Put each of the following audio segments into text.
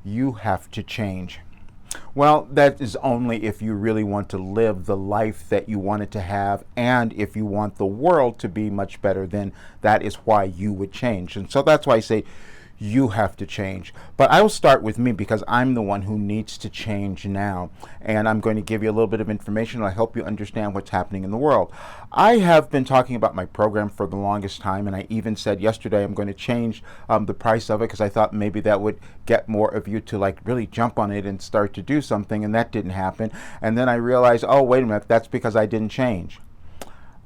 You have to change. Well, that is only if you really want to live the life that you wanted to have, and if you want the world to be much better, then that is why you would change. And so that's why I say you have to change. But I will start with me because I'm the one who needs to change now. And I'm going to give you a little bit of information that'll help you understand what's happening in the world. I have been talking about my program for the longest time, and I even said yesterday I'm going to change the price of it because I thought maybe that would get more of you to like really jump on it and start to do something, and that didn't happen. And then I realized, oh, wait a minute, that's because I didn't change.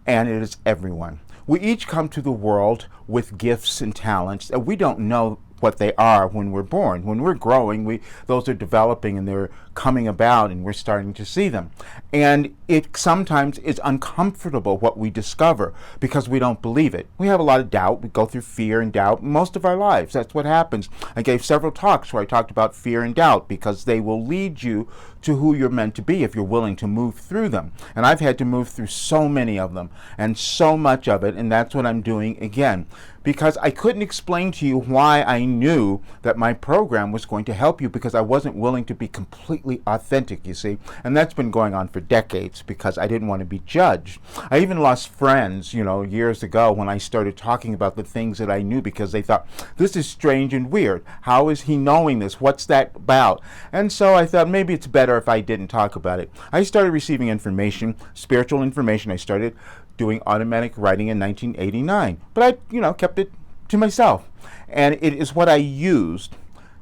And it is everyone. We each come to the world with gifts and talents that we don't know what they are when we're born. When we're growing, those are developing and they're coming about and we're starting to see them. And it sometimes is uncomfortable what we discover because we don't believe it. We have a lot of doubt. We go through fear and doubt most of our lives. That's what happens. I gave several talks where I talked about fear and doubt because they will lead you to who you're meant to be if you're willing to move through them. And I've had to move through so many of them and so much of it, and that's what I'm doing again. Because I couldn't explain to you why I knew that my program was going to help you because I wasn't willing to be completely authentic, you see. And that's been going on for decades because I didn't want to be judged. I even lost friends, years ago when I started talking about the things that I knew because they thought, this is strange and weird. How is he knowing this? What's that about? And so I thought maybe it's better if I didn't talk about it. I started receiving information, spiritual information. I started doing automatic writing in 1989. But I, kept it to myself. And it is what I used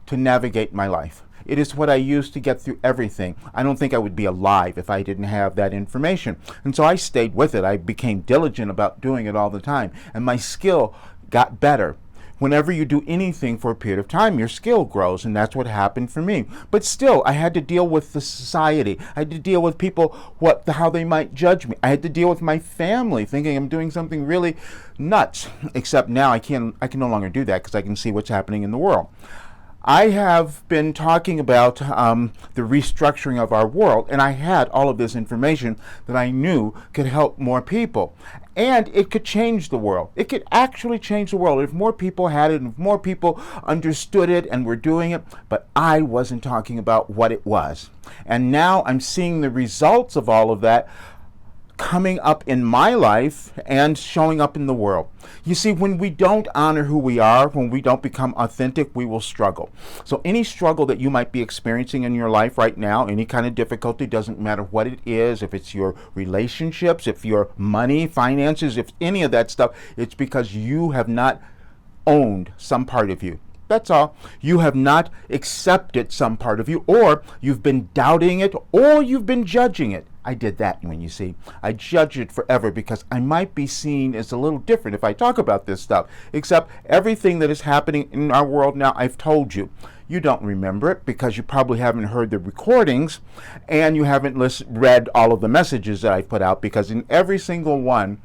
to navigate my life. It is what I used to get through everything. I don't think I would be alive if I didn't have that information. And so I stayed with it. I became diligent about doing it all the time. And my skill got better. Whenever you do anything for a period of time, your skill grows, and that's what happened for me. But still, I had to deal with the society. I had to deal with people, how they might judge me. I had to deal with my family, thinking I'm doing something really nuts. Except now I can no longer do that because I can see what's happening in the world. I have been talking about the restructuring of our world, and I had all of this information that I knew could help more people. And it could change the world. It could actually change the world if more people had it and if more people understood it and were doing it. But I wasn't talking about what it was. And now I'm seeing the results of all of that coming up in my life and showing up in the world. You see, when we don't honor who we are, when we don't become authentic, we will struggle. So any struggle that you might be experiencing in your life right now, any kind of difficulty, doesn't matter what it is, if it's your relationships, if your money, finances, if any of that stuff, it's because you have not owned some part of you. That's all. You have not accepted some part of you, or you've been doubting it, or you've been judging it. I did that when you see. I judge it forever because I might be seen as a little different if I talk about this stuff. Except everything that is happening in our world now, I've told you. You don't remember it because you probably haven't heard the recordings and you haven't read all of the messages that I put out, because in every single one,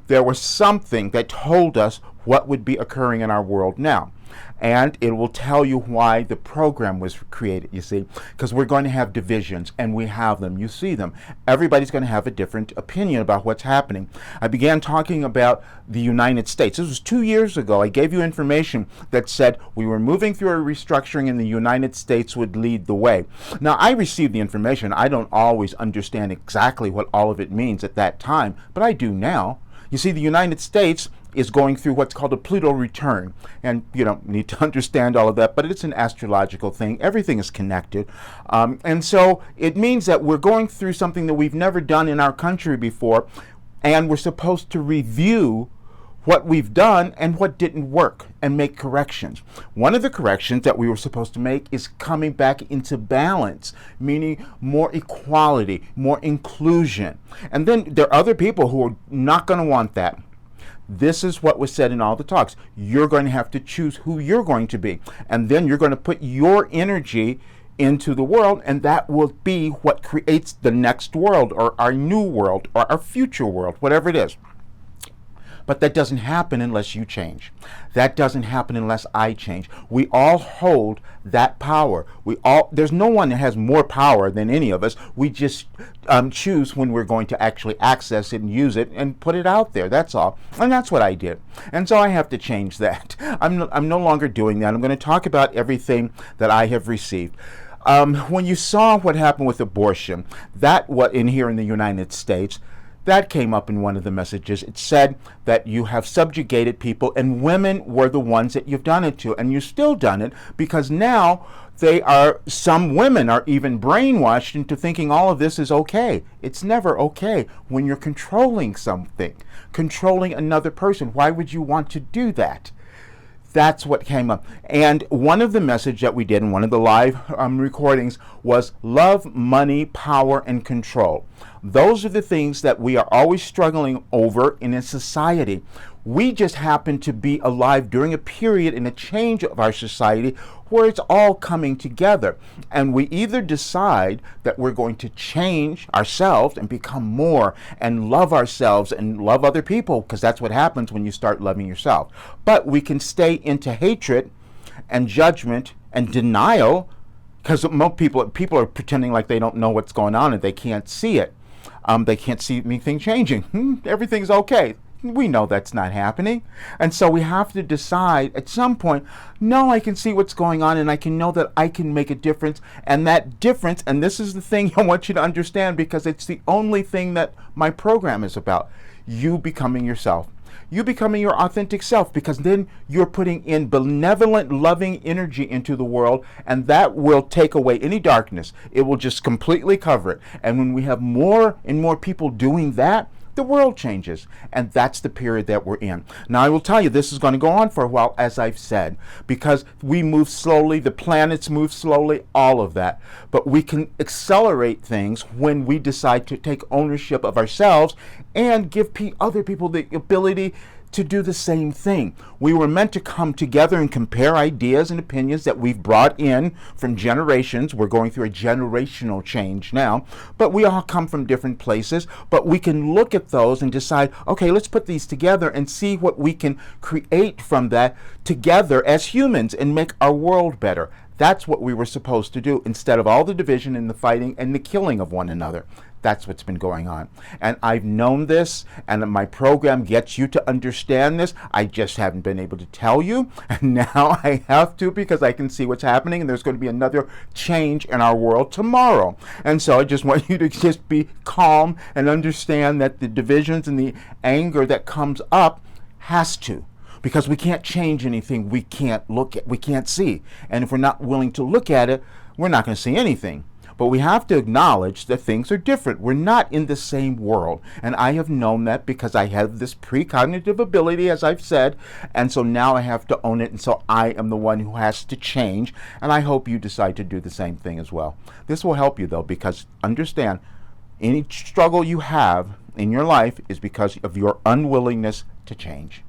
there was something that told us what would be occurring in our world now. And it will tell you why the program was created, you see, because we're going to have divisions, and we have them. You see them. Everybody's going to have a different opinion about what's happening. I began talking about the United States. This was 2 years ago. I gave you information that said we were moving through a restructuring and the United States would lead the way. Now, I received the information. I don't always understand exactly what all of it means at that time, but I do now. You see, the United States is going through what's called a Pluto return. And you don't need to understand all of that, but it's an astrological thing. Everything is connected. And so it means that we're going through something that we've never done in our country before, and we're supposed to review what we've done and what didn't work and make corrections. One of the corrections that we were supposed to make is coming back into balance, meaning more equality, more inclusion. And then there are other people who are not going to want that. This is what was said in all the talks. You're going to have to choose who you're going to be. And then you're going to put your energy into the world, and that will be what creates the next world or our new world or our future world, whatever it is. But that doesn't happen unless you change. That doesn't happen unless I change. We all hold that power. There's no one that has more power than any of us. We just choose when we're going to actually access it and use it and put it out there. That's all. And that's what I did. And so I have to change that. I'm no longer doing that. I'm going to talk about everything that I have received. When you saw what happened with abortion, that what in here in the United States, that came up in one of the messages. It said that you have subjugated people, and women were the ones that you've done it to, and you've still done it, because now some women are even brainwashed into thinking all of this is okay. It's never okay when you're controlling something, controlling another person. Why would you want to do that? That's what came up. And one of the message that we did in one of the live recordings was love, money, power, and control. Those are the things that we are always struggling over in a society. We just happen to be alive during a period in a change of our society where it's all coming together. And we either decide that we're going to change ourselves and become more and love ourselves and love other people, because that's what happens when you start loving yourself. But we can stay into hatred and judgment and denial, because most people are pretending like they don't know what's going on and they can't see it. They can't see anything changing. Everything's okay. We know that's not happening. And so we have to decide at some point, no, I can see what's going on and I can know that I can make a difference. And that difference, and this is the thing I want you to understand, because it's the only thing that my program is about, you becoming yourself. You becoming your authentic self, because then you're putting in benevolent, loving energy into the world, and that will take away any darkness. It will just completely cover it. And when we have more and more people doing that, the world changes, and that's the period that we're in. Now, I will tell you, this is going to go on for a while, as I've said, because we move slowly, the planets move slowly, all of that. But we can accelerate things when we decide to take ownership of ourselves and give other people the ability to do the same thing. We were meant to come together and compare ideas and opinions that we've brought in from generations. We're going through a generational change now, but we all come from different places. But we can look at those and decide, okay, let's put these together and see what we can create from that together as humans and make our world better. That's what we were supposed to do, instead of all the division and the fighting and the killing of one another. That's what's been going on. And I've known this, and my program gets you to understand this. I just haven't been able to tell you. And now I have to, because I can see what's happening, and there's going to be another change in our world tomorrow. And so I just want you to just be calm and understand that the divisions and the anger that comes up has to. Because we can't change anything we can't we can't see. And if we're not willing to look at it, we're not going to see anything. But we have to acknowledge that things are different. We're not in the same world. And I have known that because I have this precognitive ability, as I've said. And so now I have to own it. And so I am the one who has to change. And I hope you decide to do the same thing as well. This will help you, though, because understand, any struggle you have in your life is because of your unwillingness to change.